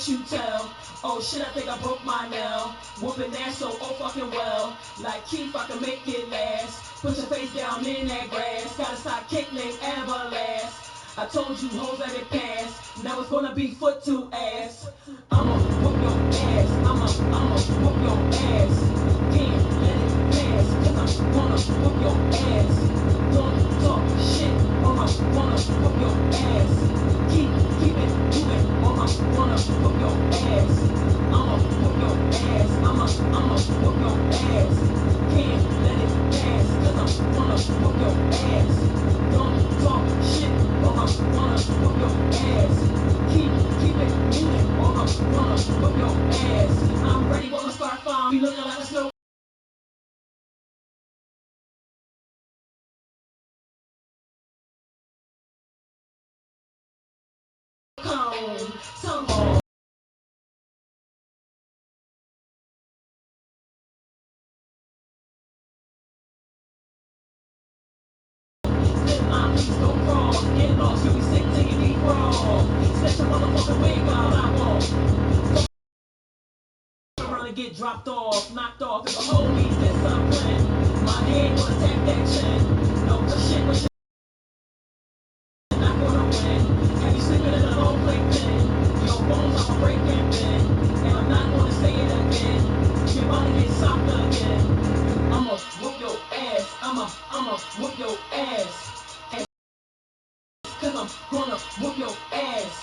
what you tell. Oh shit, I think I broke my nail. Whooping ass so oh fucking well. Like Keith, I can make it last. Put your face down in that grass. Got a sidekick named Everlast. I told you hoes let it pass. Now it's gonna be foot to ass. I'ma whoop your ass. I'ma whoop your ass. Can't let it pass, cause I'm gonna whoop your ass. Don't talk shit, or I'm gonna whoop your ass. Keep it moving, or I'm gonna whoop your ass. I'ma whoop your ass. I'ma whoop your ass. Can't let it pass, cause I'm gonna whoop your ass. Don't talk shit, or I'm gonna whoop your ass. Keep it moving, or I'm gonna whoop your ass. I'm ready, wanna start farm. Be looking like a snow cone. Some more. Please don't crawl. Get lost, you'll be sick till you need crawl. Set your motherfucking wig while I walk. Around and get dropped off, knocked off. If a hoe needs discipline, my head gonna tap that chin. No good shit with shit. Not gonna win. Have you sleeping in a long plate pen? Your bones I'ma break and bend. And I'm not gonna say it again. You're about to get socked again. I'ma whoop your ass. I'ma whoop your ass. Cause I'm gonna whoop your ass.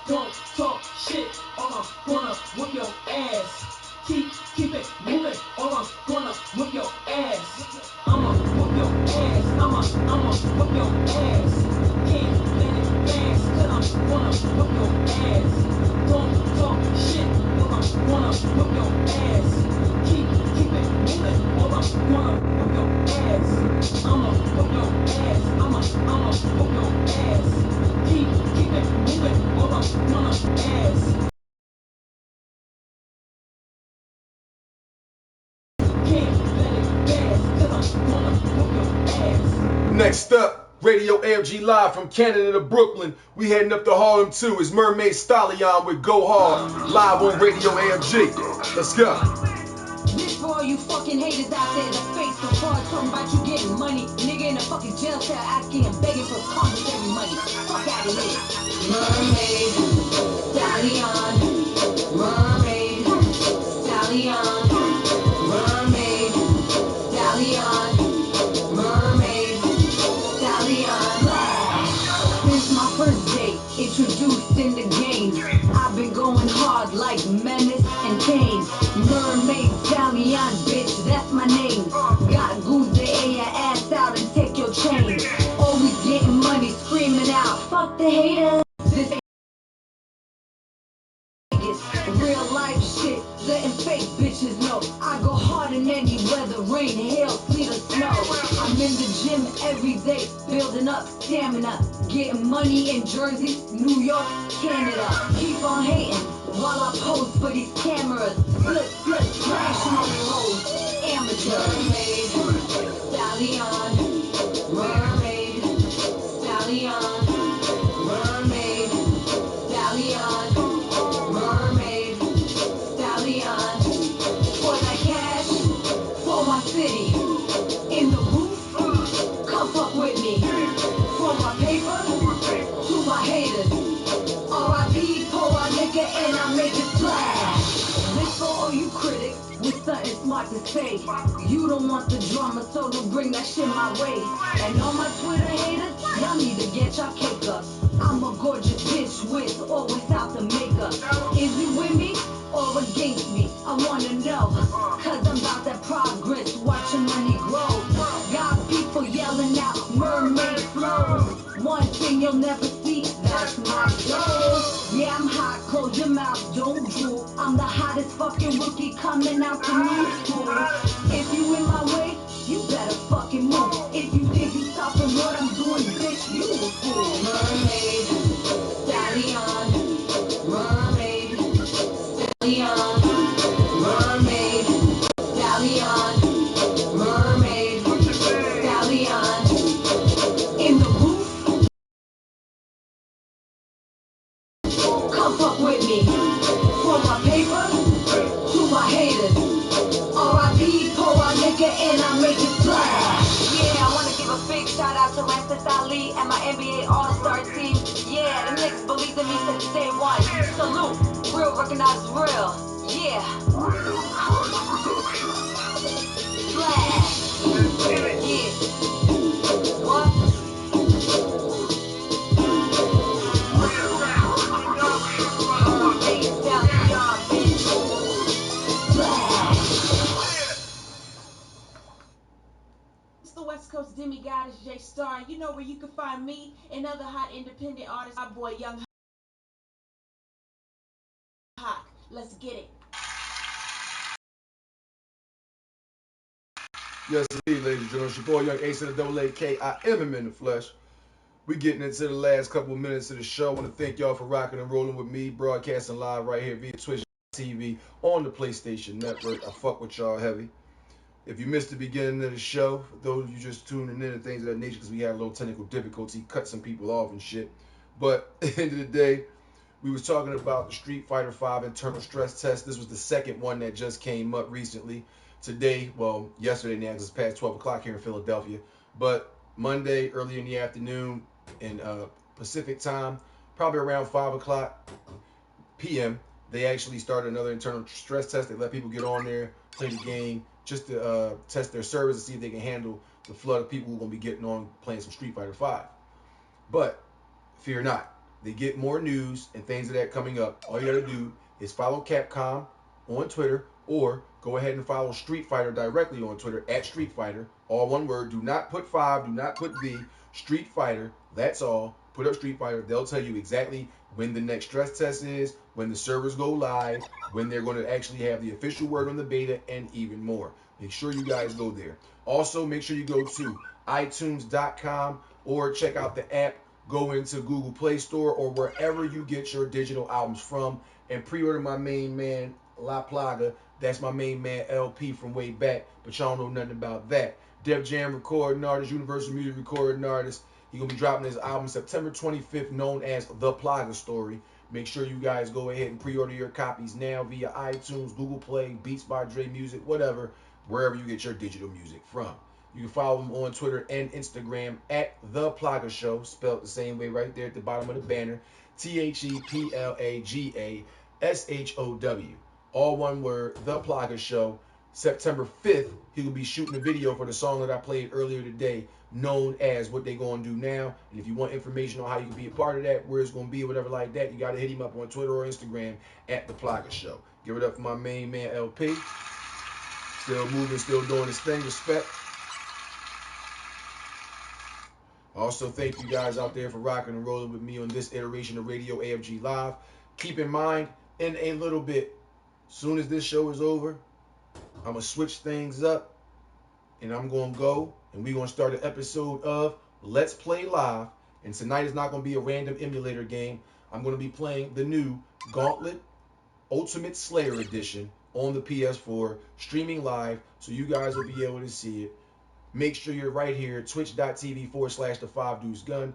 Don't talk shit, or I'm gonna whoop your ass. Keep it moving, or I'm gonna whoop your ass. I'ma whoop your ass. I'ma whoop your ass. Can't let it pass, cause I'm gonna whoop your ass. Don't talk shit, or I'm gonna whoop your ass. Keep it moving, or I'm gonna whoop your ass. I'ma whoop your ass. I'ma whoop your ass. Keep it moving, or I'm gonna ass. Next up, Radio AFG live from Canada to Brooklyn. We heading up to Harlem too. It's Mermaid Stallion with Go Hard, live on Radio AFG. Let's go. This for all you fucking haters out there that face the fraud, talking about you getting money. Nigga in a fucking jail cell asking and begging for commissary money. Fuck out of here. Mermaid Stallion, Mermaid Stallion, Mermaid Stallion, Mermaid Stallion. Since my first day, introduced in the game, I've been going hard like Menace and Kane. Mermaid Stallion, bitch, that's my name. Got goons to air your ass out and take your chain. Always getting money, screaming out, fuck the haters. This ain't real life shit, letting fake bitches know I go hard in any weather, rain, hail, sleet, or snow. I'm in the gym every day, building up stamina, getting money in Jersey, New York, Canada. Keep on hating while I pose for these cameras. Flip, flashing on the road. Amateur. Mermaid Stallion, Mermaid Stallion, Mermaid Stallion, Mermaid Stallion. For that cash, for my city, in the roof, come fuck with me. For my paper, to my haters. R.I.P. pour our liquor and I make it splash. This for all you critics with something smart to say. You don't want the drama, so don't bring that shit my way. And all my Twitter haters, y'all need to get your cake up. I'm a gorgeous bitch with or without the makeup. Is you with me or against me? I wanna know, cause I'm about that progress, watching money grow. Got people yelling out mermaid flows. One thing you'll never see, that's my goal. Yeah, I'm hot, close your mouth, don't drool. I'm the hottest fucking rookie coming out the new school. If you in my way, you better fucking move. If you think you stopping what I'm doing, bitch, you a fool. Mermaid Stallion, Mermaid Stallion, Mermaid Stallion, Mermaid Stallion. In the roof, come fuck with me. make it flash. Yeah, I wanna give a big shout out to Ramses Ali and my NBA All-Star team. Yeah, them niggas believed in me since day one. Salute, real recognize real. Yeah. Flash. Yeah. What? Face down to y'all, bitch. It's the West Coast demigod, it's J Star. You know where you can find me and other hot independent artists. My boy Young Hawk. Let's get it. Yes, indeed, ladies and gentlemen. It's your boy Young Ace of the Double AK. I am him in the flesh. We getting into the last couple of minutes of the show. I want to thank y'all for rocking and rolling with me, broadcasting live right here via Twitch TV on the PlayStation Network. I fuck with y'all heavy. If you missed the beginning of the show, for those of you just tuning in and things of that nature, because we had a little technical difficulty, cut some people off and shit. But at the end of the day, we was talking about the Street Fighter V internal stress test. This was the second one that just came up recently. Today, well, yesterday now, because it's past 12 o'clock here in Philadelphia. But Monday, early in the afternoon, in Pacific time, probably around 5 o'clock p.m., they actually started another internal stress test. They let people get on there, play the game, just to test their servers and see if they can handle the flood of people who are going to be getting on playing some Street Fighter V. But fear not. They get more news and things of that coming up. All you got to do is follow Capcom on Twitter or go ahead and follow Street Fighter directly on Twitter at Street Fighter. All one word. Do not put 5. Do not put V. Street Fighter. That's all. Put up Street Fighter. They'll tell you exactly when the next stress test is, when the servers go live, when they're going to actually have the official word on the beta, and even more. Make sure you guys go there. Also, make sure you go to iTunes.com or check out the app. Go into Google Play Store or wherever you get your digital albums from and pre-order my main man, La Plaga. That's my main man, LP, from way back, but y'all know nothing about that. Def Jam recording artist, Universal Music recording artist. He's going to be dropping his album September 25th, known as The Plaga Story. Make sure you guys go ahead and pre-order your copies now via iTunes, Google Play, Beats by Dre Music, whatever, wherever you get your digital music from. You can follow him on Twitter and Instagram at The Plaga Show, spelled the same way right there at the bottom of the banner. ThePlagashow. All one word, The Plaga Show. September 5th, he will be shooting a video for the song that I played earlier today, known as What They Gonna Do Now. And if you want information on how you can be a part of that, where it's gonna be, whatever like that, you gotta hit him up on Twitter or Instagram at The Plaga Show. Give it up for my main man LP. Still moving, still doing his thing. Respect. Also, thank you guys out there for rocking and rolling with me on this iteration of Radio AFG Live. Keep in mind, in a little bit, soon as this show is over, I'm going to switch things up, and I'm going to go, and we're going to start an episode of Let's Play Live. And tonight is not going to be a random emulator game. I'm going to be playing the new Gauntlet Ultimate Slayer Edition on the PS4, streaming live, so you guys will be able to see it. Make sure you're right here, twitch.tv/the5dudesgun.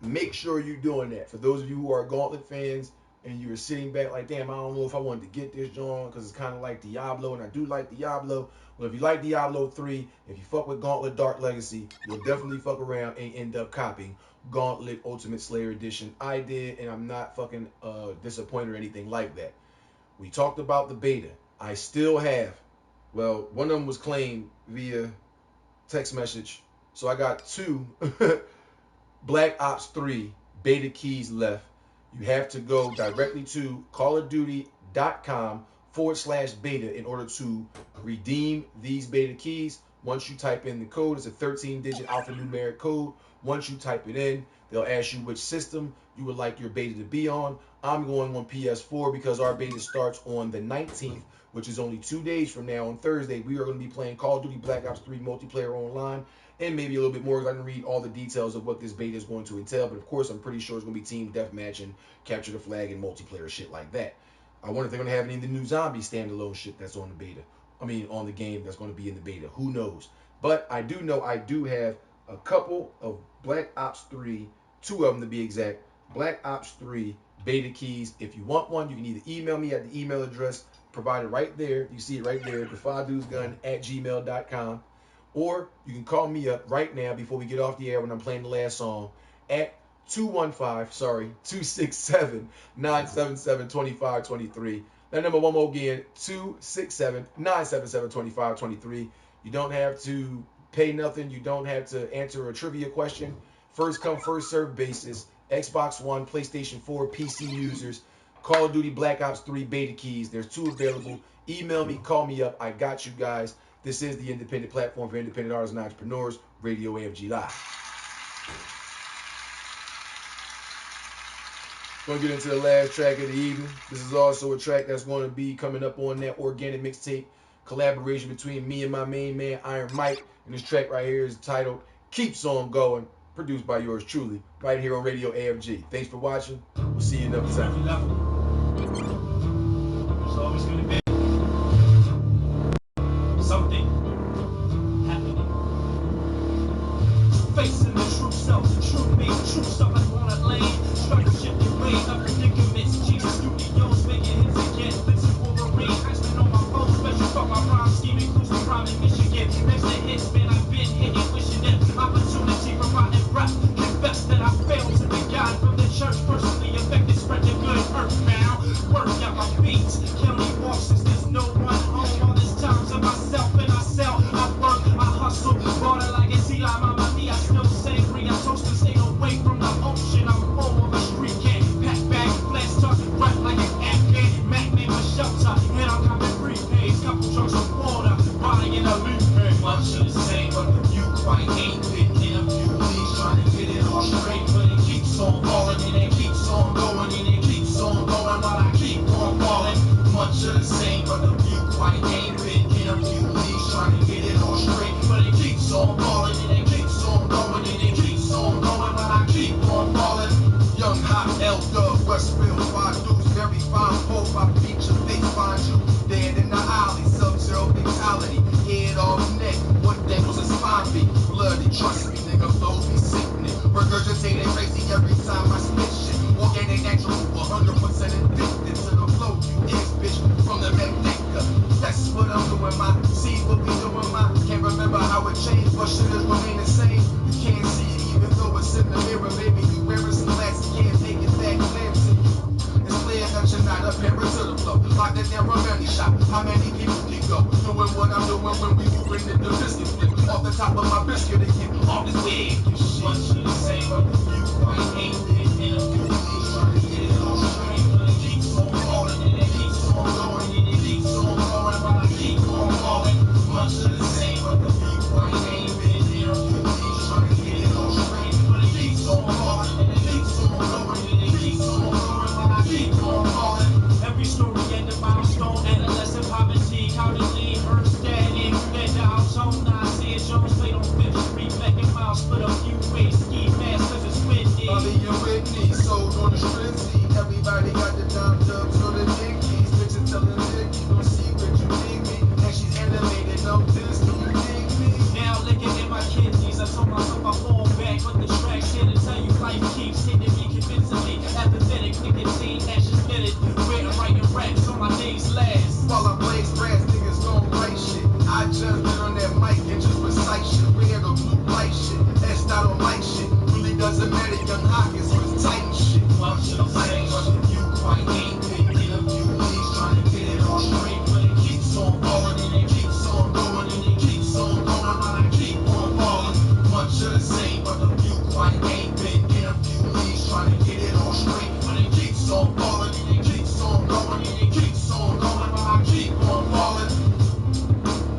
Make sure you're doing that. For those of you who are Gauntlet fans and you're sitting back like, damn, I don't know if I wanted to get this joint because it's kind of like Diablo, and I do like Diablo. Well, if you like Diablo 3, if you fuck with Gauntlet Dark Legacy, you'll definitely fuck around and end up copying Gauntlet Ultimate Slayer Edition. I did, and I'm not fucking disappointed or anything like that. We talked about the beta. I still have, well, one of them was claimed via text message. So I got 2 Black Ops 3 beta keys left. You have to go directly to callofduty.com/beta in order to redeem these beta keys. Once you type in the code, it's a 13-digit alphanumeric code. Once you type it in, they'll ask you which system you would like your beta to be on. I'm going on PS4 because our beta starts on the 19th, which is only 2 days from now. On Thursday, we are going to be playing Call of Duty Black Ops 3 multiplayer online, and maybe a little bit more because I didn't read all the details of what this beta is going to entail. But of course, I'm pretty sure it's going to be team deathmatch and capture the flag and multiplayer shit like that. I wonder if they're going to have any of the new zombie standalone shit that's on the beta. I mean, on the game that's going to be in the beta. Who knows? But I do know I do have a couple of Black Ops 3, 2 of them to be exact, Black Ops 3 beta keys. If you want one, you can either email me at the email address provided right there. You see it right there, the5dudesgun@gmail.com. Or you can call me up right now before we get off the air when I'm playing the last song at 215-267-977-2523. That number one more again, 267-977-2523. You don't have to pay nothing. You don't have to answer a trivia question. First come, first serve basis. Xbox One, PlayStation 4, PC users. Call of Duty Black Ops 3 beta keys. There's 2 available. Email me, call me up. I got you guys. This is the independent platform for independent artists and entrepreneurs, Radio AFG Live. Going to get into the last track of the evening. This is also a track that's going to be coming up on that organic mixtape collaboration between me and my main man, Iron Mike. And this track right here is titled Keeps On Going, produced by yours truly, right here on Radio AFG. Thanks for watching. We'll see you another time. There's always going to be something happening. Facing the true self, the true me, the true self I wanna lane. Struggle shifting ways of predicaments. Jesus Studios making hits again. Blitzing Wolverine, Iceman on my phone. Special fuck my rhyme scheming, cruising rhyme in Michigan. Next to hits, man, I've been hitting, wishing them opportunity for rotten breath. Confess that I failed to be God from the church. Personally affected, spread the good earthbound. Work out my beats, county walk since there's no one home. All this time to myself and I sell. I work, I hustle, border like it's Eli, mama mia. I still sangry, I toast to stay away from the ocean. I'm full of a street cat, pack bag, flash talk, rap like an Afghan. Mac man for shelter, and I'm copping prepays. Couple trucks of water, riding in a leaf bag. Much of the same, but you quite ain't been in a few leagues trying to get it all straight. But it keeps on falling, and it keeps on going, and it keeps on going while I keep on falling. Much of the same, but the view quite ain't been in a few leagues trying to get it all straight. But it keeps on falling, and it keeps on going, and it keeps on going while I keep on falling. Young hot L-Dub, Westfield, 5 dudes, very fine hope. I feature face, find you dead in the alley. Sub-zero fatality, head off neck. What that was a spine beat, bloody. Trust me, nigga, flows be sickening. Regurgitating crazy every time I spit shit. Organic, natural, 100% addicted to the flow. You is bitch from the Magnetica. That's what I'm doing, my see what we doing, my can't remember how it changed, but shit is remain the same. You can't see it even though it's in the mirror, baby. You wearing some glasses, can't make it back clear to you. It's clear that you're not a parent to the flow. Like the damn remedy shop. How many people can go doing what I'm doing when we moving in the biscuit flip? Off the top of my biscuit again, all this wig. Much of the same, but you quite ain't in a few days trying to get it all straight. But it keeps on falling, and it keeps on going, and it keeps on going while I keep on falling. Much of the same, but the view quite ain't been in a few days trying to get it all straight. But it keeps on falling, and it keeps on going, and it keeps on going while I keep on falling. Every story at the milestone, adolescent poverty, cowardly, earth static, that dial tone, I see it, Jones played on 5th Street, back in miles, split a few ways, ski mask, cause it's windy. Bobby and Whitney, sold on the stringy, everybody got the dumb dubs on the dickies, bitches telling Nick, you don't see what you dig me, and she's animated, no this, do you dig me? Now licking in my kidneys, I told myself I fall back, but the track's here to tell you life keeps hitting me convincingly, apathetic, nicotine, ashes littered, where I'm writing raps on my days last. While I blaze brass, niggas gon' write shit, I just been on that mic and just recite shit, red or blue light shit, that's not on mic shit, really doesn't matter, young Hawkins was tight and shit. Much of the same, but you quite ain't been in a few leagues trying to get it all straight, but it keeps on falling, and it keeps on going, and it keeps on going while I keep on falling. Much of the same, but the view quite ain't been in a few leagues trying to get it all straight, but it keeps on falling, and it keeps on going, and it keeps on going while I keep on falling.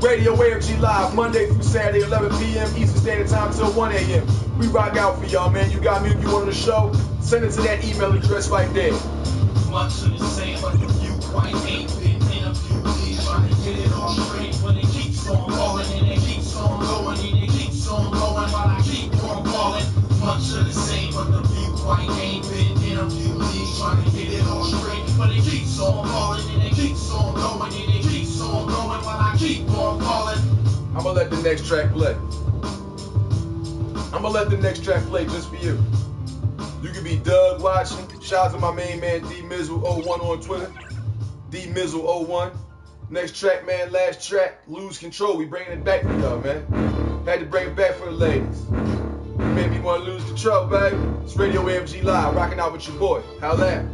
Radio AFG Live, Monday through Saturday, 11 p.m. Eastern Standard Time till 1 a.m. We rock out for y'all, man. You got music you want on the show? Send it to that email address right there. Much of the same, but you quite ain't been in a few days trying to get it all straight, but it keeps on falling, and it keeps on going, and it keeps on going while I keep on falling. Much of the same, but the view quite ain't been in a few days trying to get it all straight, but it keeps on falling, and it keeps on going, and it keeps on going while I keep on falling. I'm gonna let the next track play. I'm gonna let the next track play just for you. You can be Doug watching. Shout out to my main man D-Mizzle01 on Twitter. D-Mizzle01. Next track, man, last track, Lose Control. We bringing it back for y'all, man. Had to bring it back for the ladies. You made me want to lose control, baby. It's Radio AFG Live, rocking out with your boy. How that?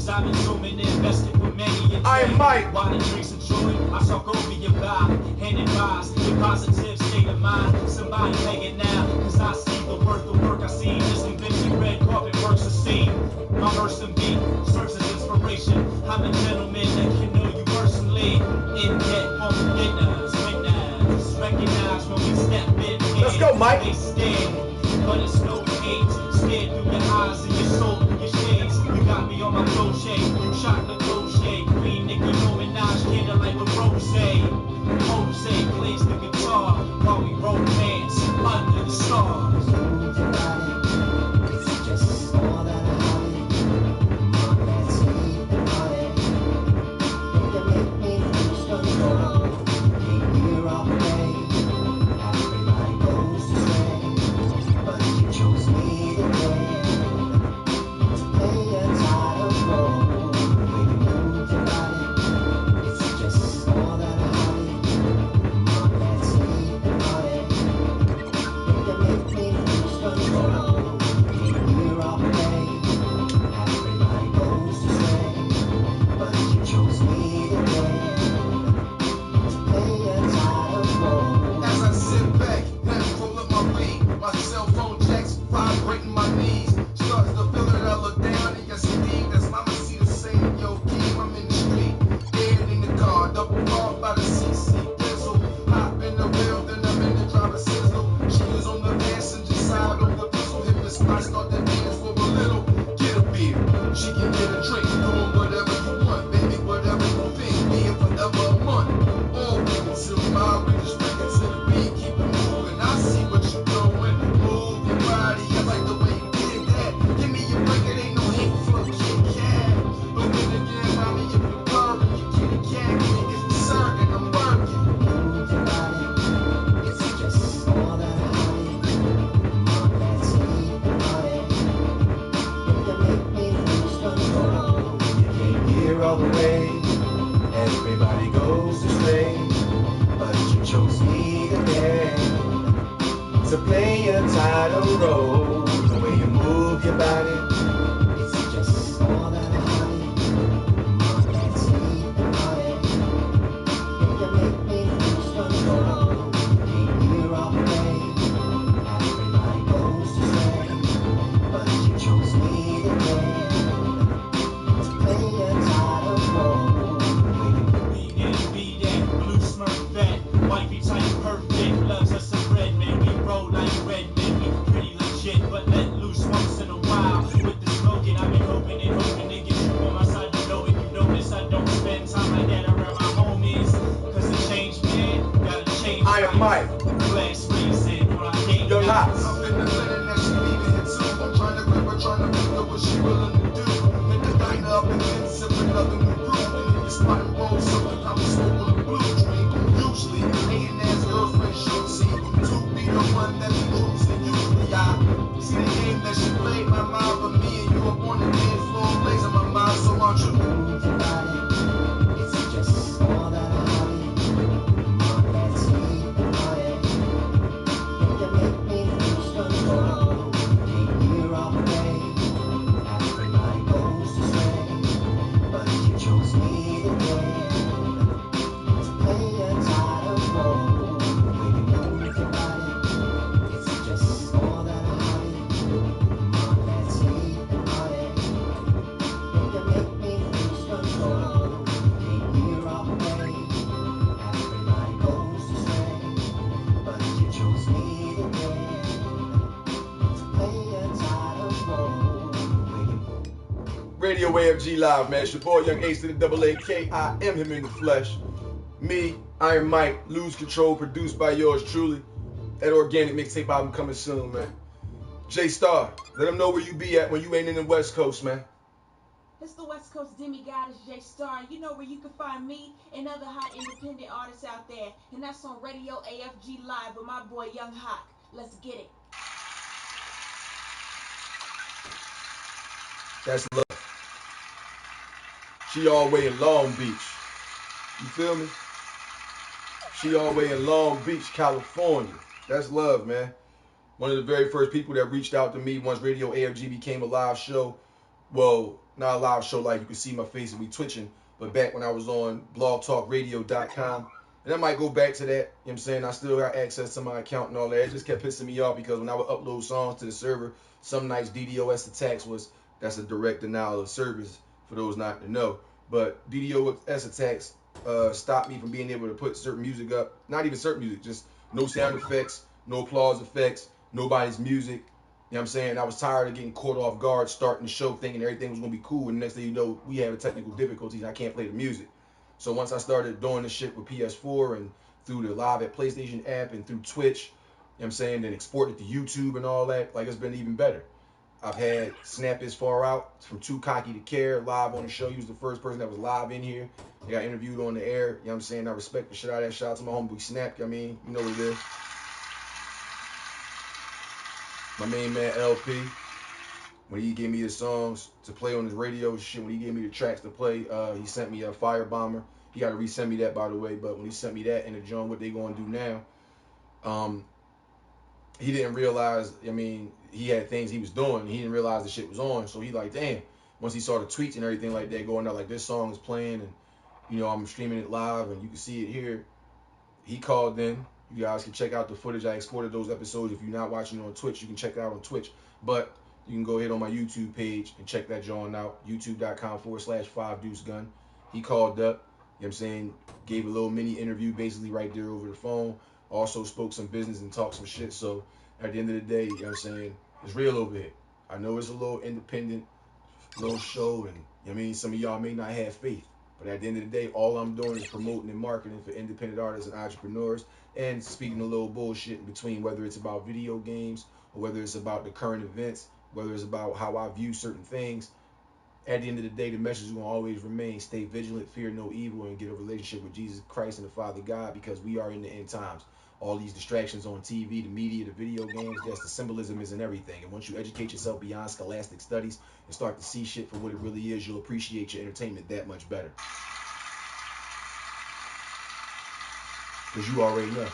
I've been zooming and invested for many years. I am Mike. While the drinks enjoy, I talk over your vibe and advise your positive state of mind. Somebody hanging now, cause I see the worth of work I see. Just convincing red carpet works a scene. My verse and beat serves as inspiration. I'm a gentleman that can know you personally. In debt from beginners, winners. Recognize when we step in. Let's go, Mike. They stand, but it's no hate. Stare through your eyes and your soul through your shades. You got me on my crochet, you chocolate crochet. Green Nicki Minaj, candlelight with rose. Jose plays the guitar while we romance under the stars. It's just all that I need. Let's see the party. You make me lose control. Keep you all day. Everybody goes to stay, but you chose me today. To play a title role. When you move your body, it's just all that I need. Let's see the party. You make me lose control. Keep you all day. Everybody goes to stay, but you chose me today. To play a title role. As I sit back and roll up my weed, my cell phone jacks vibrating my knees. Starts to feel it, I look down and yes indeed, that's mama see the same. Yo, game, I'm in the street, dead in the car, double parked by the CC diesel. Hop in the wheel, then I'm in the driver's sizzle. She was on the passenger side of the pistol, hit the spot, start to dance for a little. Get a beer, she can get a drink, doing whatever you want, baby, whatever you think, be it forever a month. All women till my we just bring it to the beat, keep it moving. I see what you're doing, move your body. I like the way you did that. Give me your break, it ain't no hate for a Kit Kat. But then again, mommy, if you're purring, your kitty cat can't get me serving. I'm working. Move your body. It's just all that I need. Let's see the party. You make me lose control. You came here all the way. Everybody goes astray, but you chose me today to play a title role. The way you move your body, it's just all that I need. Let's see the party. You make me lose control. Came here all the way. Everybody goes to stay, but you chose me today to play a title role. Be that blue smurf vet, wifey type perfect, loves us some red men. We roll like red men, we pretty legit, but let loose once in a while. With the smoking, I've been hoping to get you on my side. You know if you notice, I don't spend time like that around my homies. Cause the change, man, gotta change. I am Mike. Glass reason, when I can't Young get Hots. I'm in the linen that she leaving it too. I'm trying to grip her, trying to figure what she willing to do. Hit the diner up and then sipping nothing new brew. And hit the spot and roll something, I'm smoking a blue dream. Usually, hating ass girlfriend should see. Two be the one that be cruising. Usually, I see the game that she played my mind, but me and you up on the dance floor, blazing my mind. So aren't you? Move your body. It's just all that I need. Let's see the party. You make me lose control. Came here all the way. Everybody goes to stay, but you chose me today to play a title role. When you move your body, it's just all that I need. Let's see the party. You make me lose control. Came here all the way. Everybody goes to stay, but you chose me today to play a title role. When you Radio AFG Live, man. It's your boy Young Ace to the double AK. I am him in the flesh. Me, Iron Mike, Lose Control, produced by yours truly. That organic mixtape album coming soon, man. J Star, let them know where you be at when you ain't in the West Coast, man. It's the West Coast demigod, it's J Star. You know where you can find me and other hot independent artists out there. And that's on Radio AFG Live with my boy Young Hawk. Let's get it. That's love. She all way in Long Beach. You feel me? She all the way in Long Beach, California. That's love, man. One of the very first people that reached out to me once Radio AFG became a live show. Well, not a live show like you can see my face and me twitching, but back when I was on blogtalkradio.com. And I might go back to that. You know what I'm saying? I still got access to my account and all that. It just kept pissing me off because when I would upload songs to the server, some nights DDoS attacks that's a direct denial of service for those not to know. But DDoS attacks stopped me from being able to put certain music up. Not even certain music, just no sound effects, no applause effects, nobody's music. You know what I'm saying? I was tired of getting caught off guard, starting the show thinking everything was going to be cool. And next thing you know, we having technical difficulties and I can't play the music. So once I started doing this shit with PS4 and through the live at PlayStation app and through Twitch, you know what I'm saying, then exported to YouTube and all that, like it's been even better. I've had Snap This Far Out from Too Cocky to Care live on the show. He was the first person that was live in here. I got interviewed on the air. You know what I'm saying? I respect the shit out of that. Shout out to my homeboy Snap. I mean, you know what it is. My main man LP, when he gave me the songs to play on his radio shit, when he gave me the tracks to play, he sent me a Fire Bomber. He got to resend me that, by the way. But when he sent me that and the joint, what they gonna do now, he didn't realize. I mean, he had things he was doing. He didn't realize the shit was on. So he like, damn. Once he saw the tweets and everything like that going out, like this song is playing, and you know I'm streaming it live, and you can see it here. He called in. You guys can check out the footage. I exported those episodes. If you're not watching it on Twitch, you can check it out on Twitch. But you can go ahead on my YouTube page and check that joint out. YouTube.com/5deucegun. He called up. You know what I'm saying? Gave a little mini interview basically right there over the phone. Also spoke some business and talked some shit. So at the end of the day, you know what I'm saying? It's real over here. I know it's a little independent, little show, and you know what I mean, some of y'all may not have faith. But at the end of the day, all I'm doing is promoting and marketing for independent artists and entrepreneurs and speaking a little bullshit in between, whether it's about video games or whether it's about the current events, whether it's about how I view certain things. At the end of the day, the message is going to always remain: stay vigilant, fear no evil, and get a relationship with Jesus Christ and the Father God, because we are in the end times. All these distractions on TV, the media, the video games, yes, the symbolism is in everything. And once you educate yourself beyond scholastic studies and start to see shit for what it really is, you'll appreciate your entertainment that much better. Because you already know.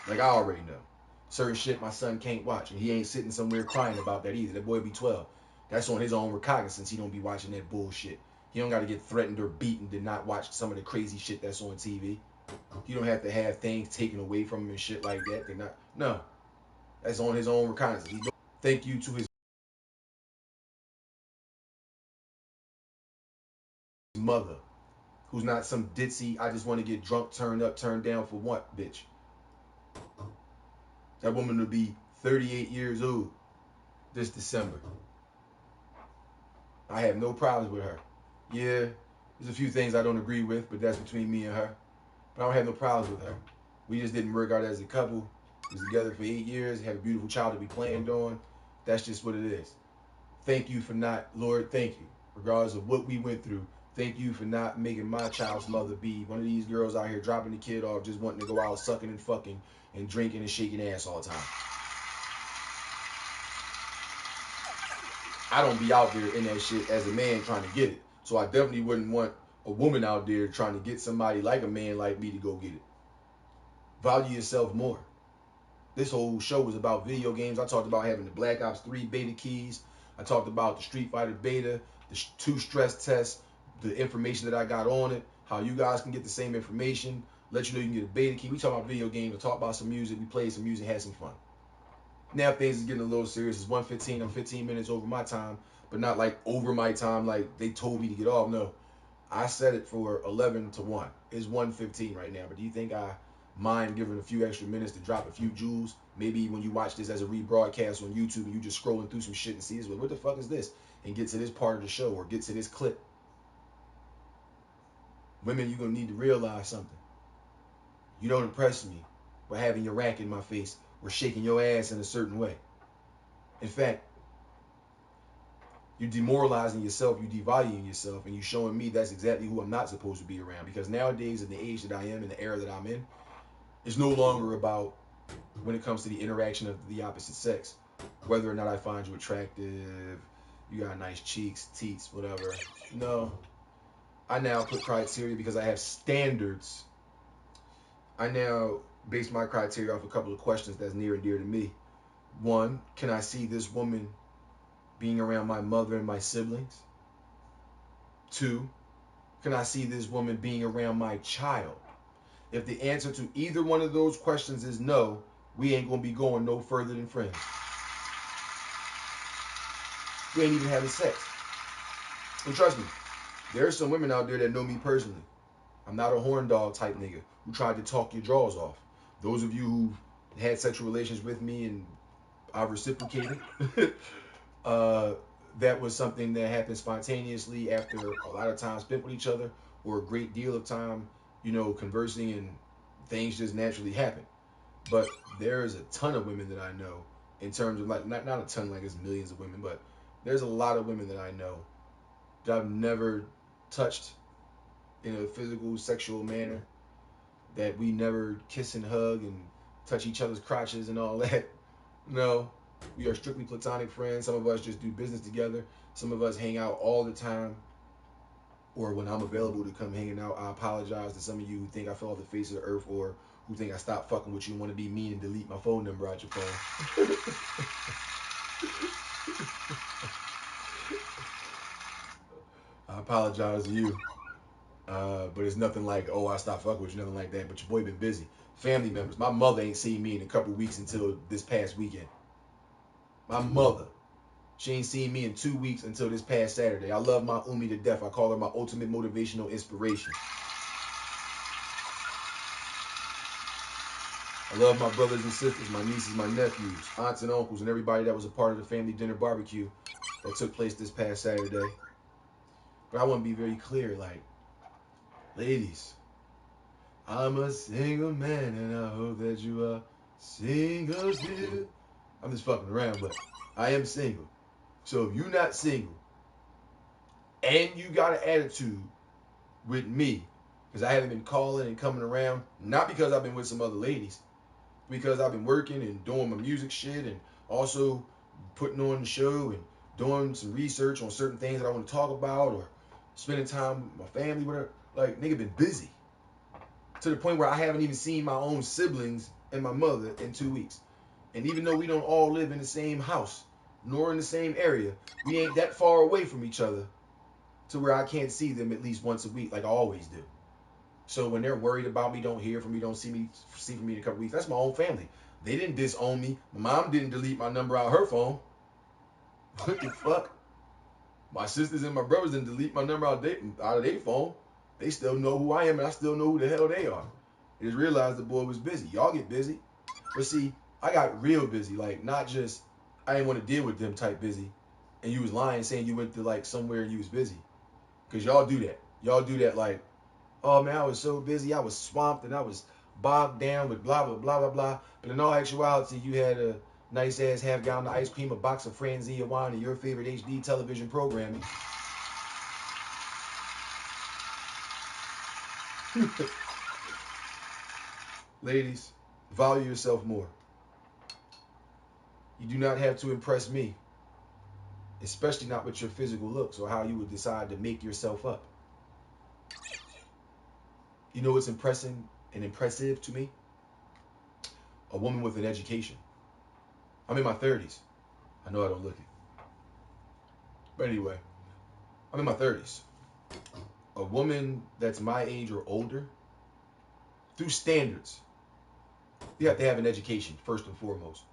Like I already know. Certain shit my son can't watch, and he ain't sitting somewhere crying about that either. That boy be 12. That's on his own recognizance. He don't be watching that bullshit. He don't got to get threatened or beaten to not watch some of the crazy shit that's on TV. You don't have to have things taken away from him and shit like that. They're not. No. That's on his own recognizance. Thank you to his mother, who's not some ditzy, I just want to get drunk, turned up, turned down for what, bitch. That woman will be 38 years old this December. I have no problems with her. Yeah, there's a few things I don't agree with, but that's between me and her. But I don't have no problems with her. We just didn't work out as a couple. We was together for 8 years, had a beautiful child that we planned on. That's just what it is. Thank you for not, Lord, thank you. Regardless of what we went through, thank you for not making my child's mother be one of these girls out here dropping the kid off, just wanting to go out sucking and fucking and drinking and shaking ass all the time. I don't be out there in that shit as a man trying to get it. So I definitely wouldn't want a woman out there trying to get somebody like a man like me to go get it. Value yourself more. This whole show was about video games. I talked about having the Black Ops 3 beta keys. I talked about the Street Fighter beta, the 2 stress tests, the information that I got on it, how you guys can get the same information, let you know you can get a beta key. We talk about video games, we talk about some music, we played some music, had some fun. Now things is getting a little serious. It's 1:15. I'm 15 minutes over my time, but not like over my time like they told me to get off. No, I set it for 11 to 1. It's 1:15 right now. But do you think I mind giving a few extra minutes to drop a few jewels? Maybe when you watch this as a rebroadcast on YouTube and you just scrolling through some shit and see this, what the fuck is this? And get to this part of the show or get to this clip. Women, you're going to need to realize something. You don't impress me by having your rack in my face or shaking your ass in a certain way. In fact, you're demoralizing yourself, you're devaluing yourself, and you're showing me that's exactly who I'm not supposed to be around. Because nowadays, in the age that I am, in the era that I'm in, it's no longer about, when it comes to the interaction of the opposite sex, whether or not I find you attractive, you got nice cheeks, teats, whatever. No. I now put criteria because I have standards. I now base my criteria off a couple of questions that's near and dear to me. One, can I see this woman being around my mother and my siblings? Two, can I see this woman being around my child? If the answer to either one of those questions is no, we ain't gonna be going no further than friends. We ain't even having sex. And trust me, there's some women out there that know me personally. I'm not a horn dog type nigga who tried to talk your drawers off. Those of you who've had sexual relations with me and I reciprocated, that was something that happened spontaneously after a lot of time spent with each other or a great deal of time, conversing, and things just naturally happen. But there is a ton of women that I know, in terms of like not a ton like it's millions of women, but there's a lot of women that I know that I've never touched in a physical, sexual manner, that we never kiss and hug and touch each other's crotches and all that. No, we are strictly platonic friends. Some of us just do business together. Some of us hang out all the time. Or when I'm available to come hanging out, I apologize to some of you who think I fell off the face of the earth, or who think I stopped fucking with you and want to be mean and delete my phone number out your phone. I apologize to you. But it's nothing like, oh, I stopped fucking with you, nothing like that. But your boy been busy. Family members. My mother ain't seen me in a couple weeks until this past weekend. My mother. She ain't seen me in 2 weeks until this past Saturday. I love my Umi to death. I call her my ultimate motivational inspiration. I love my brothers and sisters, my nieces, my nephews, aunts and uncles, and everybody that was a part of the family dinner barbecue that took place this past Saturday. But I want to be very clear, like, ladies, I'm a single man, and I hope that you are single too. I'm just fucking around, but I am single. So if you're not single, and you got an attitude with me, because I haven't been calling and coming around, not because I've been with some other ladies, because I've been working and doing my music shit, and also putting on the show and doing some research on certain things that I want to talk about, or spending time with my family, whatever. Like, nigga been busy. To the point where I haven't even seen my own siblings and my mother in 2 weeks. And even though we don't all live in the same house, nor in the same area, we ain't that far away from each other to where I can't see them at least once a week like I always do. So when they're worried about me, don't hear from me, don't see from me in a couple weeks, that's my own family. They didn't disown me. My mom didn't delete my number out of her phone. What the fuck? My sisters and my brothers didn't delete my number out of their phone. They still know who I am, and I still know who the hell they are. They just realized the boy was busy. Y'all get busy. But see, I got real busy. Like, not just, I didn't want to deal with them type busy. And you was lying saying you went to like somewhere and you was busy. Because y'all do that. Y'all do that like, oh man, I was so busy. I was swamped and I was bogged down with blah, blah, blah, blah, blah. But in all actuality, you had a nice ass half gallon of ice cream, a box of Franzia wine, and your favorite HD television programming. Ladies, value yourself more. You do not have to impress me, especially not with your physical looks or how you would decide to make yourself up. You know what's impressing and impressive to me? A woman with an education. I'm in my 30s. I know I don't look it. But anyway, I'm in my 30s. A woman that's my age or older, through standards, you have to have an education, first and foremost.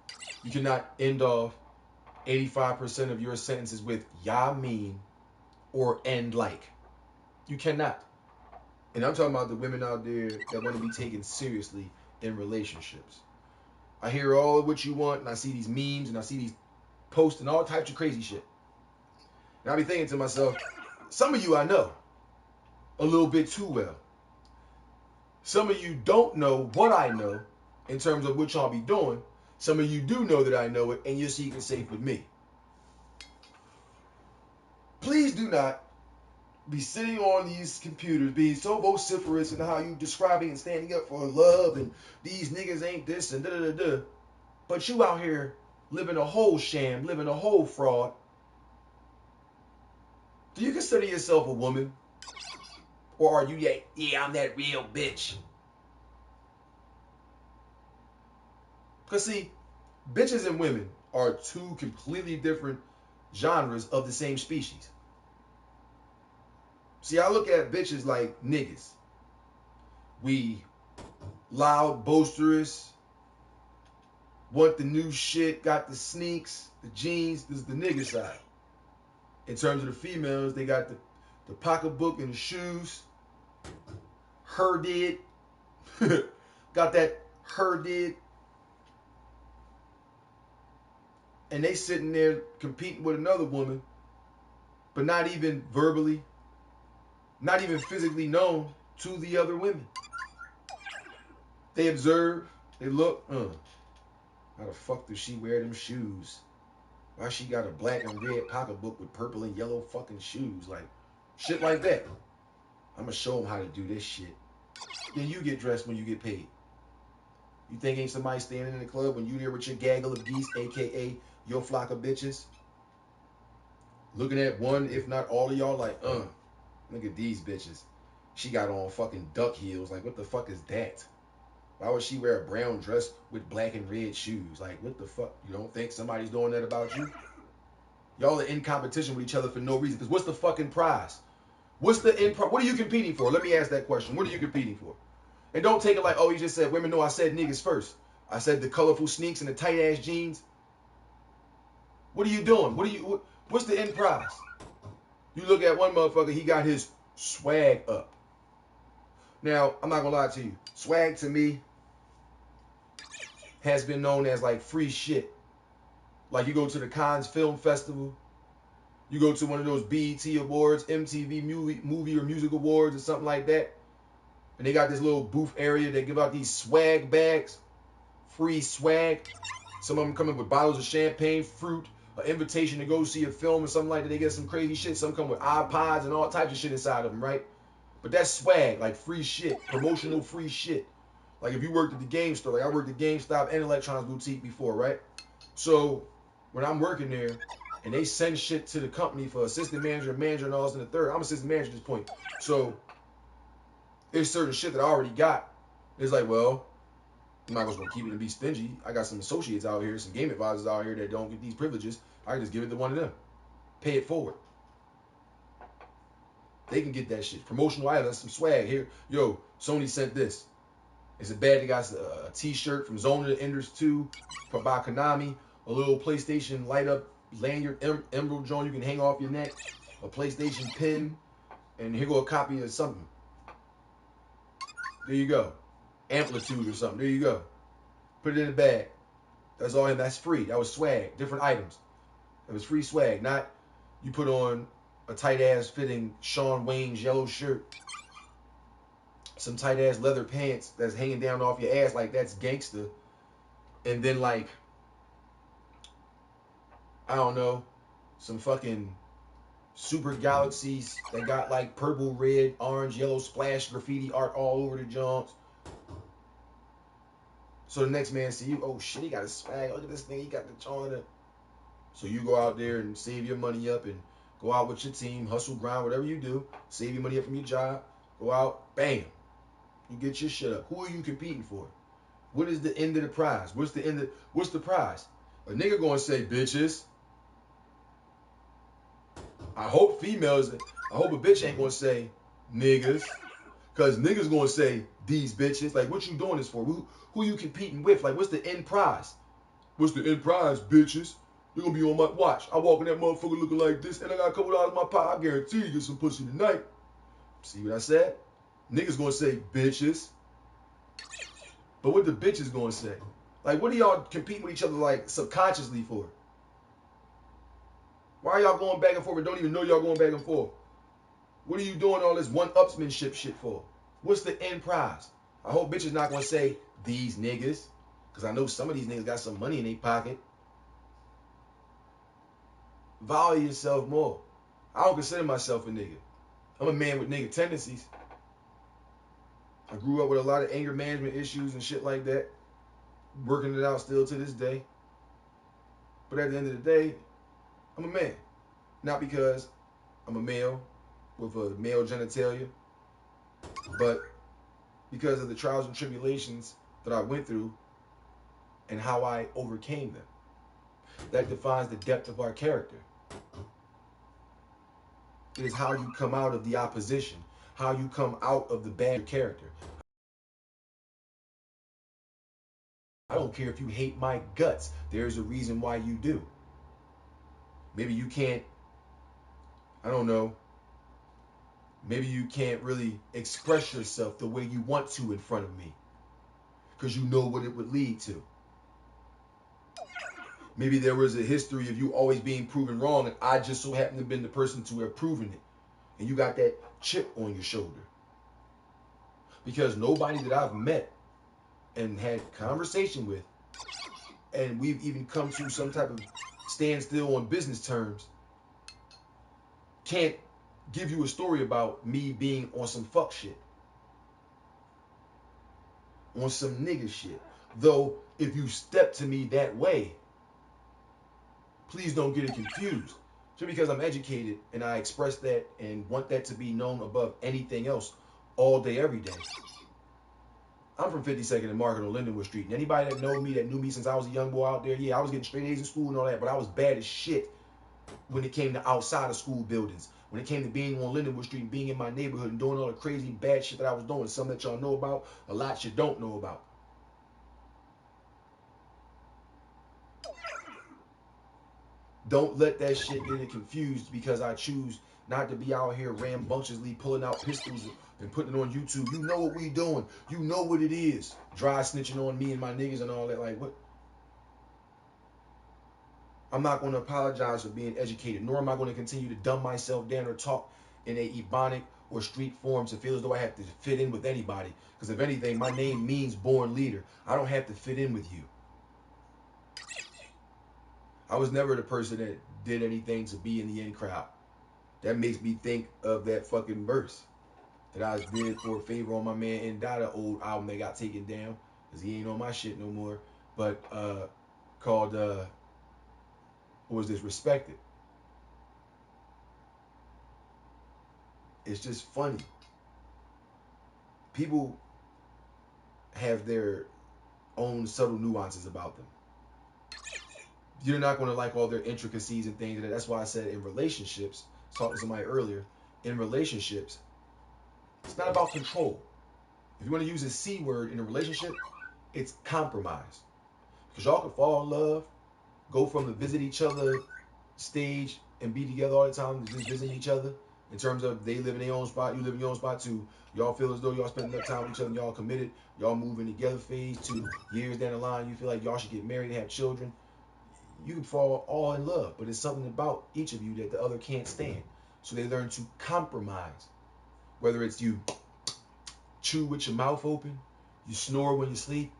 You cannot end off 85% of your sentences with "ya mean" or "and like." You cannot. And I'm talking about the women out there that want to be taken seriously in relationships. I hear all of what you want, and I see these memes, and I see these posts, and all types of crazy shit. And I be thinking to myself, some of you I know a little bit too well. Some of you don't know what I know in terms of what y'all be doing. Some of you do know that I know it, and you're secret safe with me. Please do not be sitting on these computers being so vociferous in how you describing and standing up for love and these niggas ain't this and da-da-da-da. But you out here living a whole sham, living a whole fraud. Do you consider yourself a woman? Or are you, yeah, I'm that real bitch? Because see, bitches and women are two completely different genres of the same species. See, I look at bitches like niggas. We loud, boisterous, want the new shit, got the sneaks, the jeans. This is the nigga side. In terms of the females, they got the pocketbook and the shoes. Her did. Got that her did. And they sitting there competing with another woman, but not even verbally, not even physically known to the other women. They observe, they look, how the fuck does she wear them shoes? Why she got a black and red pocketbook with purple and yellow fucking shoes? Like, shit like that. I'm gonna show them how to do this shit. Then you get dressed when you get paid. You think ain't somebody standing in the club when you there with your gaggle of geese, aka your flock of bitches, looking at one, if not all of y'all, like, look at these bitches. She got on fucking duck heels. Like, what the fuck is that? Why would she wear a brown dress with black and red shoes? Like, what the fuck? You don't think somebody's doing that about you? Y'all are in competition with each other for no reason. Because what's the fucking prize? What's the end prize? What are you competing for? Let me ask that question. What are you competing for? And don't take it like, oh, you just said women. No, I said niggas first. I said the colorful sneaks and the tight ass jeans. What are you doing? What's the end prize? You look at one motherfucker, he got his swag up. Now, I'm not gonna lie to you. Swag to me has been known as like free shit. Like you go to the Cannes Film Festival, you go to one of those BET Awards, MTV movie or music awards or something like that, and they got this little booth area. They give out these swag bags, free swag. Some of them coming with bottles of champagne, fruit, an invitation to go see a film or something like that. They get some crazy shit. Some come with iPods and all types of shit inside of them, right? But that's swag, like free shit, promotional free shit. Like if you worked at the game store, like I worked at GameStop and Electronics Boutique before, right? So when I'm working there and they send shit to the company for assistant manager, manager, and all this in the third, I'm assistant manager at this point. So there's certain shit that I already got. It's like, well, I'm not just gonna keep it and be stingy. I got some associates out here, some game advisors out here that don't get these privileges. I can just give it to one of them. Pay it forward. They can get that shit. Promotional items, some swag here. Yo, Sony sent this. It's a bad. They got a t-shirt from Zone of the Enders 2 by Konami. A little PlayStation light up lanyard, emerald joint you can hang off your neck. A PlayStation pin. And here go a copy of something. There you go. Amplitude or something. There you go. Put it in the bag. That's all. That's free. That was swag. Different items. It was free swag. Not you put on a tight ass fitting Shawn Wayne's yellow shirt, some tight ass leather pants that's hanging down off your ass like that's gangster, and then like I don't know, some fucking super galaxies that got like purple, red, orange, yellow splash graffiti art all over the joints. So the next man see you, oh shit, he got a swag. Look at this thing, he got the joint. So you go out there and save your money up and go out with your team, hustle, grind, whatever you do. Save your money up from your job. Go out, bam. You get your shit up. Who are you competing for? What is the end of the prize? What's the prize? A nigga gonna say bitches. I hope a bitch ain't gonna say niggas. Cause niggas gonna say these bitches. Like what you doing this for? Who you competing with? Like what's the end prize? What's the end prize, bitches? You're gonna be on my watch. I walk in that motherfucker looking like this, and I got a couple dollars in my pocket. I guarantee you get some pussy tonight. See what I said? Niggas gonna say bitches. But what the bitches gonna say? Like, what are y'all competing with each other like subconsciously for? Why are y'all going back and forth and don't even know y'all going back and forth? What are you doing all this one-upsmanship shit for? What's the end prize? I hope bitches not gonna say these niggas, because I know some of these niggas got some money in their pocket. Value yourself more. I don't consider myself a nigga. I'm a man with nigga tendencies. I grew up with a lot of anger management issues and shit like that. Working it out still to this day. But at the end of the day, I'm a man. Not because I'm a male with a male genitalia. But because of the trials and tribulations that I went through and how I overcame them, that defines the depth of our character. It is how you come out of the opposition, how you come out of the bad character. I don't care if you hate my guts. There's a reason why you do. Maybe you can't, I don't know, maybe you can't really express yourself the way you want to in front of me because you know what it would lead to. Maybe there was a history of you always being proven wrong, and I just so happen to have been the person to have proven it. And you got that chip on your shoulder. Because nobody that I've met and had conversation with, and we've even come to some type of standstill on business terms, can't give you a story about me being on some fuck shit, on some nigga shit. Though, if you step to me that way, please don't get it confused. Just because I'm educated and I express that and want that to be known above anything else all day, every day. I'm from 52nd and Market on Lindenwood Street. And anybody that knew me since I was a young boy out there, yeah, I was getting straight A's in school and all that, but I was bad as shit when it came to outside of school buildings. When it came to being on Lindenwood Street and being in my neighborhood and doing all the crazy bad shit that I was doing, some that y'all know about, a lot you don't know about. Don't let that shit get it confused because I choose not to be out here rambunctiously pulling out pistols and putting it on YouTube. You know what we doing. You know what it is. Dry snitching on me and my niggas and all that. Like, what? I'm not going to apologize for being educated, nor am I going to continue to dumb myself down or talk in a ebonic or street form to feel as though I have to fit in with anybody. Because if anything, my name means born leader. I don't have to fit in with you. I was never the person that did anything to be in the in crowd. That makes me think of that fucking verse that I did for a favor on my man N. Dada old album that got taken down because he ain't on my shit no more. But called what was this? Respected. It's just funny. People have their own subtle nuances about them. You're not going to like all their intricacies and things. That's why I said in relationships, talking to somebody earlier, in relationships, it's not about control. If you want to use a C word in a relationship, it's compromise. Because y'all can fall in love, go from the visit each other stage and be together all the time, just visiting each other. In terms of they live in their own spot, you live in your own spot too. Y'all feel as though y'all spend enough time with each other, and y'all committed, y'all moving together phase 2 years down the line, you feel like y'all should get married and have children. You can fall all in love, but it's something about each of you that the other can't stand. So they learn to compromise. Whether it's you chew with your mouth open, you snore when you sleep,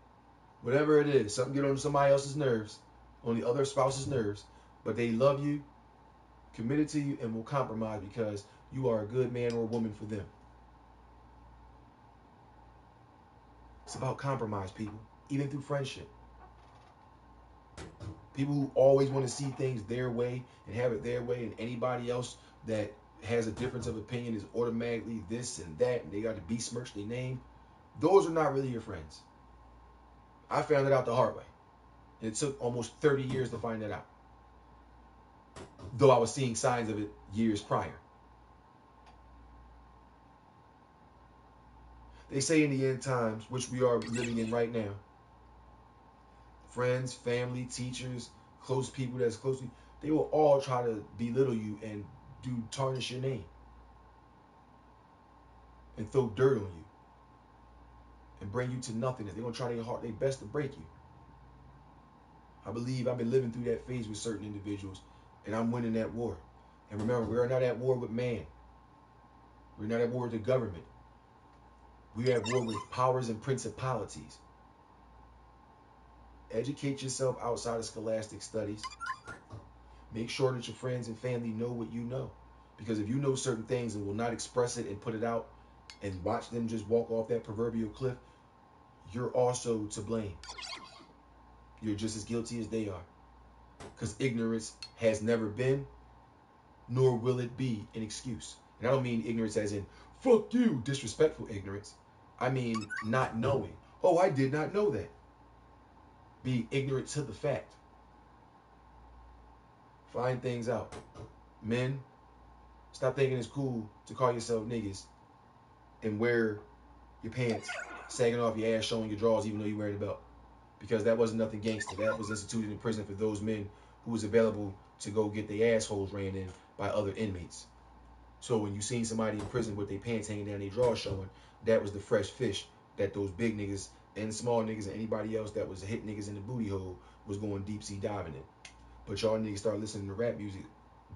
whatever it is, something get on somebody else's nerves, on the other spouse's nerves, but they love you, committed to you, and will compromise because you are a good man or woman for them. It's about compromise, people, even through friendship. People who always want to see things their way and have it their way, and anybody else that has a difference of opinion is automatically this and that, and they got to besmirch their name. Those are not really your friends. I found it out the hard way. And it took almost 30 years to find that out. Though I was seeing signs of it years prior. They say in the end times, which we are living in right now, friends, family, teachers, close people that's close to you, they will all try to belittle you and tarnish your name. And throw dirt on you. And bring you to nothingness. They're going to try their best to break you. I believe I've been living through that phase with certain individuals, and I'm winning that war. And remember, we're not at war with man. We're not at war with the government. We're at war with powers and principalities. Educate yourself outside of scholastic studies. Make sure that your friends and family know what you know. Because if you know certain things and will not express it and put it out and watch them just walk off that proverbial cliff, you're also to blame. You're just as guilty as they are. Because ignorance has never been, nor will it be, an excuse. And I don't mean ignorance as in Fuck you, disrespectful ignorance. I mean, not knowing. Oh, I did not know that. Being ignorant to the fact. Find things out. Men, stop thinking it's cool to call yourself niggas and wear your pants sagging off your ass, showing your drawers, even though you're wearing a belt. Because that wasn't nothing gangster. That was instituted in prison for those men who was available to go get their assholes ran in by other inmates. So when you seen somebody in prison with their pants hanging down, their drawers showing, that was the fresh fish that those big niggas and small niggas and anybody else that was hit niggas in the booty hole was going deep sea diving in. But y'all niggas started listening to rap music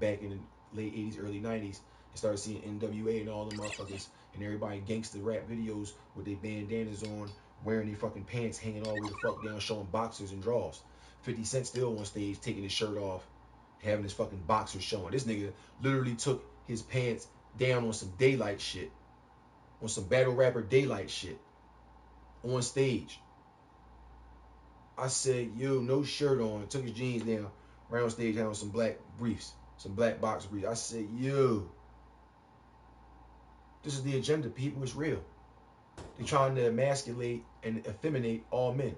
back in the late 80s, early 90s, and started seeing NWA and all them motherfuckers and everybody gangster rap videos with their bandanas on, wearing their fucking pants hanging all the way the fuck down, showing boxers and drawers. 50 Cent still on stage taking his shirt off, having his fucking boxers showing. This nigga literally took his pants down on some daylight shit, on some battle rapper daylight shit, on stage. I said, yo, no shirt on, took his jeans down, right on stage, having some black briefs, some black box briefs. I said, yo, this is the agenda, people. It's real. They're trying to emasculate and effeminate all men.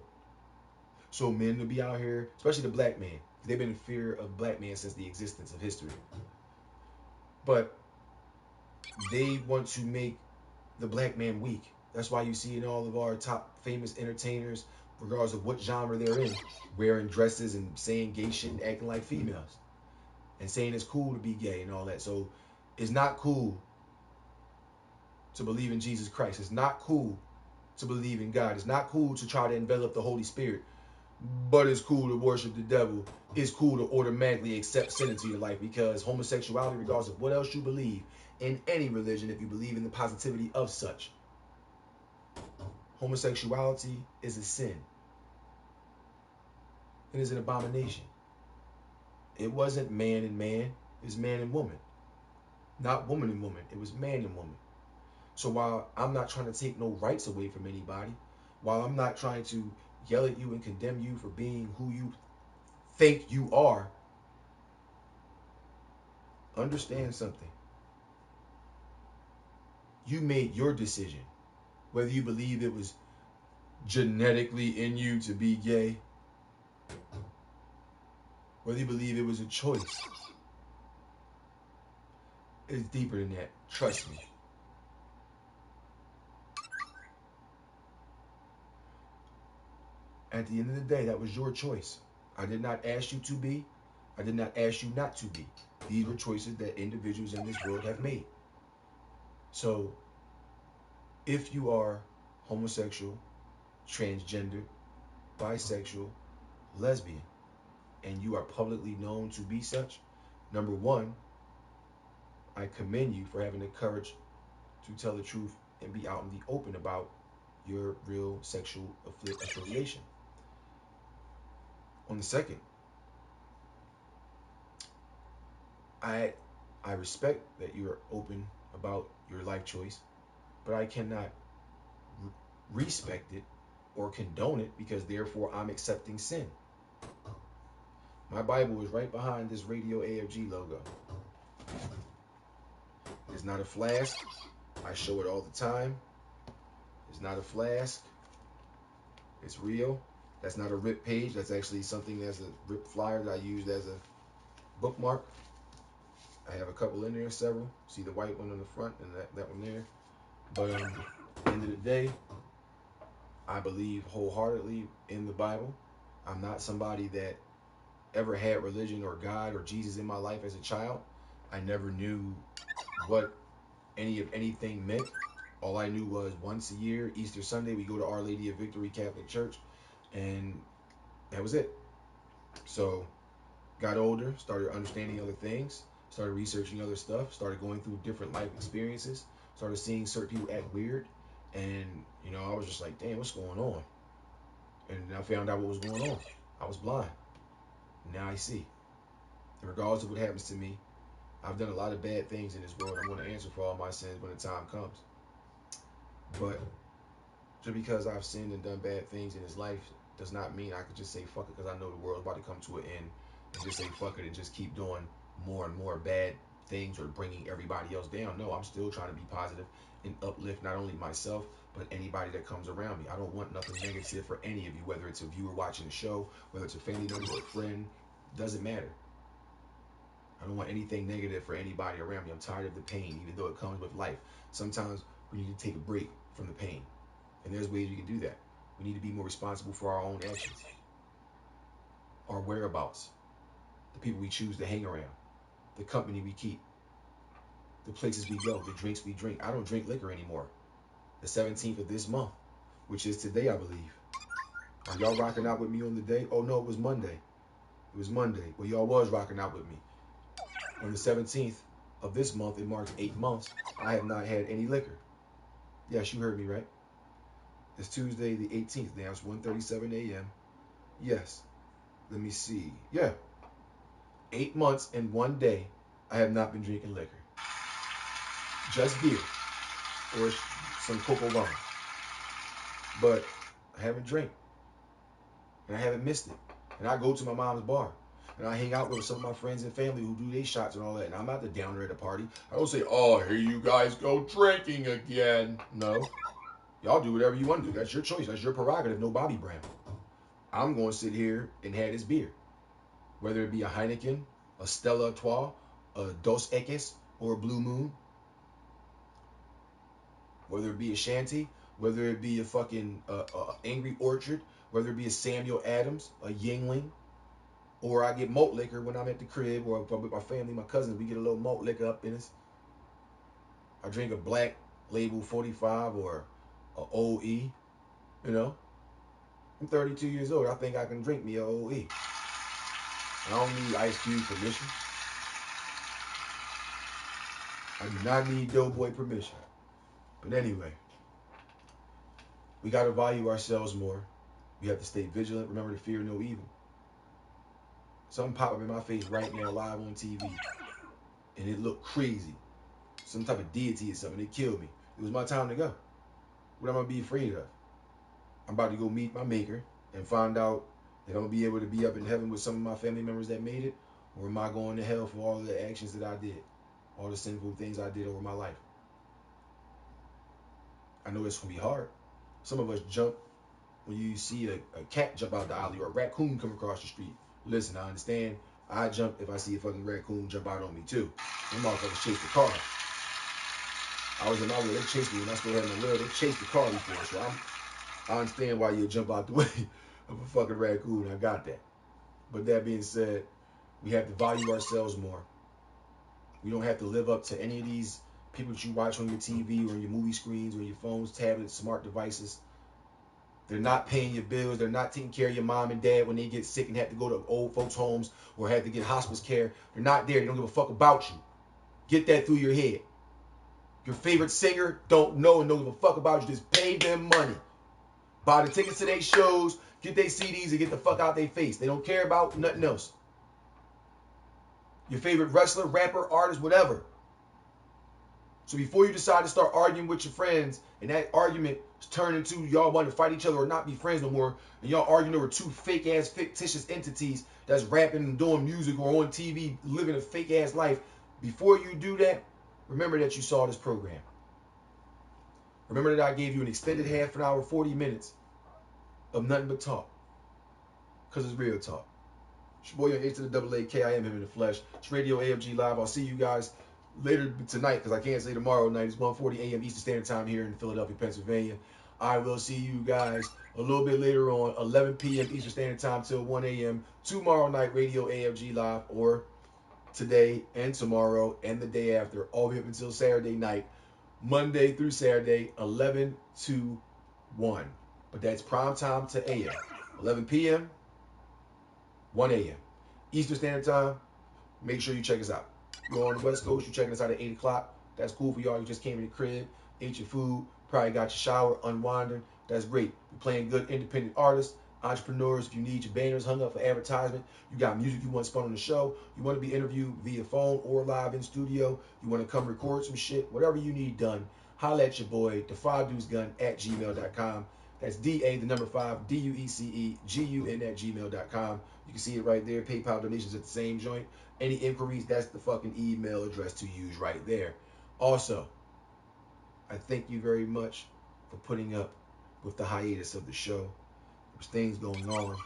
So men will be out here, especially the black man. They've been in fear of black men since the existence of history. But they want to make the black man weak. That's why you see in all of our top famous entertainers, regardless of what genre they're in, wearing dresses and saying gay shit and acting like females. And saying it's cool to be gay and all that. So it's not cool to believe in Jesus Christ. It's not cool to believe in God. It's not cool to try to envelop the Holy Spirit. But it's cool to worship the devil. It's cool to automatically accept sin into your life, because homosexuality, regardless of what else you believe in any religion, if you believe in the positivity of such, homosexuality is a sin. It is an abomination. It wasn't man and man. It was man and woman. Not woman and woman. It was man and woman. So while I'm not trying to take no rights away from anybody, while I'm not trying to yell at you and condemn you for being who you think you are, understand something. You made your decision. Whether you believe it was genetically in you to be gay, whether you believe it was a choice, it's deeper than that. Trust me. At the end of the day, that was your choice. I did not ask you to be. I did not ask you not to be. These were choices that individuals in this world have made. So, if you are homosexual, transgender, bisexual, lesbian, and you are publicly known to be such, number one, I commend you for having the courage to tell the truth and be out in the open about your real sexual affiliation. On the second, I respect that you're open about your life choice, but I cannot respect it or condone it, because therefore I'm accepting sin. My Bible is right behind this radio AFG logo. It's not a flask. I show it all the time. It's not a flask. It's real. That's not a rip page. That's actually something that's a rip flyer that I used as a bookmark. I have a couple in there, several. See the white one on the front and that one there. But at the end of the day, I believe wholeheartedly in the Bible. I'm not somebody that ever had religion or God or Jesus in my life as a child. I never knew what any of anything meant. All I knew was once a year, Easter Sunday, we go to Our Lady of Victory Catholic Church, and that was it. So got older, started understanding other things, started researching other stuff, started going through different life experiences, started seeing certain people act weird, and I was just like, damn, what's going on? And I found out what was going on. I was blind. Now I see. And regardless of what happens to me, I've done a lot of bad things in this world. I'm going to answer for all my sins when the time comes. But just because I've sinned and done bad things in this life does not mean I could just say fuck it, because I know the world's about to come to an end, and just say fuck it and just keep doing more and more bad things or bringing everybody else down. No, I'm still trying to be positive and uplift not only myself, but anybody that comes around me. I don't want nothing negative for any of you, whether it's a viewer watching the show, whether it's a family member or a friend, doesn't matter. I don't want anything negative for anybody around me. I'm tired of the pain, even though it comes with life. Sometimes we need to take a break from the pain. And there's ways we can do that. We need to be more responsible for our own actions, our whereabouts, the people we choose to hang around, the company we keep, the places we go, the drinks we drink. I don't drink liquor anymore. The 17th of this month, which is today, I believe. Are y'all rocking out with me on the day? Oh, no, it was Monday. It was Monday. Well, y'all was rocking out with me. On the 17th of this month, it marks 8 months, I have not had any liquor. Yes, you heard me right. It's Tuesday the 18th. Now it's 1:37 a.m. Yes. Let me see. Yeah. 8 months and 1 day, I have not been drinking liquor. Just beer or some cocoa rum. But I haven't drank. And I haven't missed it. And I go to my mom's bar. And I hang out with some of my friends and family who do their shots and all that. And I'm not the downer at a party. I don't say, oh, here you guys go drinking again. No. Y'all do whatever you want to do. That's your choice. That's your prerogative. No Bobby Brown. I'm going to sit here and have this beer. Whether it be a Heineken, a Stella Artois, a Dos Equis, or a Blue Moon. Whether it be a Shanty, whether it be a fucking Angry Orchard, whether it be a Samuel Adams, a Yingling, or I get malt liquor when I'm at the crib, or if I'm with my family, my cousins, we get a little malt liquor up in us. I drink a Black Label 45 or a OE, you know. I'm 32 years old. I think I can drink me a OE. I don't need Ice Cube permission. I do not need Doughboy permission. But anyway, we got to value ourselves more. We have to stay vigilant. Remember to fear no evil. Something pop up in my face right now live on TV. And it looked crazy. Some type of deity or something. It killed me. It was my time to go. What am I going to be afraid of? I'm about to go meet my maker and find out that I'm going to be able to be up in heaven with some of my family members that made it. Or am I going to hell for all of the actions that I did? All the sinful things I did over my life. I know it's going to be hard. Some of us jump when you see a cat jump out the alley or a raccoon come across the street. Listen, I understand. I jump if I see a fucking raccoon jump out on me too. Them motherfuckers chase the car. I was in my wheel. They chased me when I still had my wheel. They chased the car before. So I understand why you jump out the way of a fucking raccoon. I got that. But that being said, we have to value ourselves more. We don't have to live up to any of these people that you watch on your TV or your movie screens or your phones, tablets, smart devices. They're not paying your bills. They're not taking care of your mom and dad when they get sick and have to go to old folks' homes or have to get hospice care. They're not there. They don't give a fuck about you. Get that through your head. Your favorite singer don't know and don't give a fuck about you. Just pay them money. Buy the tickets to their shows, get their CDs, and get the fuck out their face. They don't care about nothing else. Your favorite wrestler, rapper, artist, whatever. So before you decide to start arguing with your friends, and that argument turn into y'all want to fight each other or not be friends no more, and y'all arguing over two fake-ass, fictitious entities that's rapping and doing music or on TV, living a fake-ass life, before you do that, remember that you saw this program. Remember that I gave you an extended half an hour, 40 minutes of nothing but talk. Because it's real talk. It's your boy on H to the double A K. I am him in the flesh. It's Radio AFG Live. I'll see you guys later tonight, because I can't say tomorrow night. It's 1:40 a.m. Eastern Standard Time here in Philadelphia, Pennsylvania. I will see you guys a little bit later on, 11 p.m. Eastern Standard Time till 1 a.m. tomorrow night, Radio AFG Live, or today and tomorrow and the day after, all the way up until Saturday night, Monday through Saturday, 11 to 1. But that's prime time to a.m. 11 p.m., 1 a.m. Eastern Standard Time. Make sure you check us out. You're on the West Coast, you're checking us out at 8 o'clock. That's cool for y'all. You just came in the crib, ate your food, probably got your shower, unwinding. That's great. We're playing good independent artists, entrepreneurs. If you need your banners hung up for advertisement, you got music you want spun on the show, you want to be interviewed via phone or live in studio, you want to come record some shit, whatever you need done, holla at your boy, thefaduzgun@gmail.com. That's DA, the number 5, DUECEGUN@gmail.com. You can see it right there. PayPal donations at the same joint. Any inquiries, that's the fucking email address to use right there. Also, I thank you very much for putting up with the hiatus of the show. There's things going on.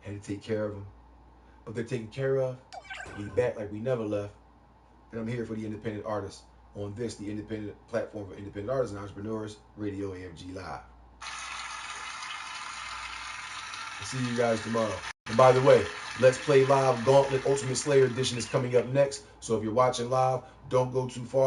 Had to take care of them. But they're taken care of. We back like we never left. And I'm here for the independent artists on this, the independent platform for independent artists and entrepreneurs, Radio AFG Live. I'll see you guys tomorrow. And by the way, Let's Play Live Gauntlet Ultimate Slayer Edition is coming up next. So if you're watching live, don't go too far.